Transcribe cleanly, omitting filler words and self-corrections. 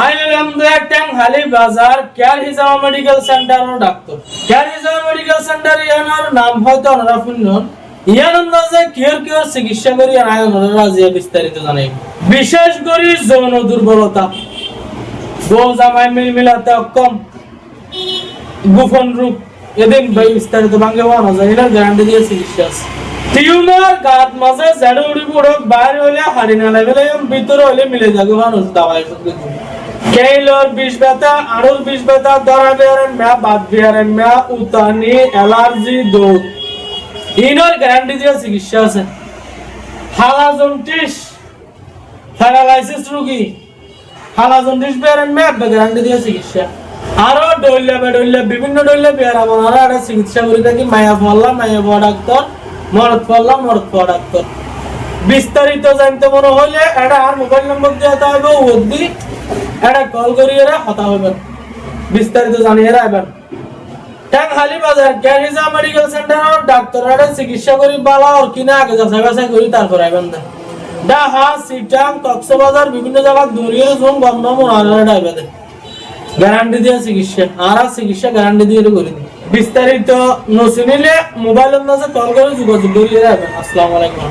আইলাম ট্যাংহালি বাজার care Hijama medical centre doctor care Hijama medical centre ইয়ানোর নাম হয়তো ওনারা শুনলেন ইয়ানন্দাজে কিয়র চিকিৎসা করি আয়নরা রাজিয়া বিস্তারিত জানাই বিশেষ করে যৌন দুর্বলতা বউ জামাই মিলমিলাতে অক্ষম গোপন রূপ এদিন বিস্তারিত ভাঙ্গে হওয়া যায় এটার গ্যারান্টি দিয়ে চিকিৎসা আছে টিউমার গাত মাঝে ঝাড়ু উড়ি পুরো বাইরে হলে হাড়ি না লাগলে ভিতরে হলে মিলে যাবে মানুষ দাওয়াই কেইলোর বিষ ব্যথা আড়ুর বিষ ব্যথা দরা বিহারের মেয়া বাদ বিহারের মেয়া উতানি অ্যালার্জি দৌড় ইনোর গ্যারান্টি দিয়ে চিকিৎসা আছে হালাজন্টিস প্যারালাইসিস রোগী হালাজন্টিস বিহারের মেয়া গ্যারান্টি দিয়ে চিকিৎসা আরো ডইলে বিভিন্ন ডইলে বিহার আমরা একটা চিকিৎসা করে থাকি মায়া ফল্লা মায়া বড় ডাক্তার মরদ ফল্লা মরদ বড় ডাক্তার বিস্তারিত জানতে মনে হলে এটা আর মোবাইল নম্বর দিয়ে হবে ওদি এটা কল করিয়ে কথা হবেন বিস্তারিত জানিয়ে রাখবেন ট্যাংহালি বাজার কেয়ার হিজামা মেডিকেল সেন্টার ডাক্তাররা চিকিৎসা করি বালা আর কিনা আগে যাচাই করি তারপর আইবেন ডাহা সিটাং কক্সবাজার বিভিন্ন জায়গা দূরিয়ে জোন বন্ধ মনারা ডাইবে গ্যারান্টি দিয়ে চিকিৎসা আর চিকিৎসা গ্যারান্টি দিয়ে করে দিই বিস্তারিত নসিনিলে মোবাইল নম্বরে কল করে যোগাযোগ করিয়ে রাখবেন। আসসালামু আলাইকুম।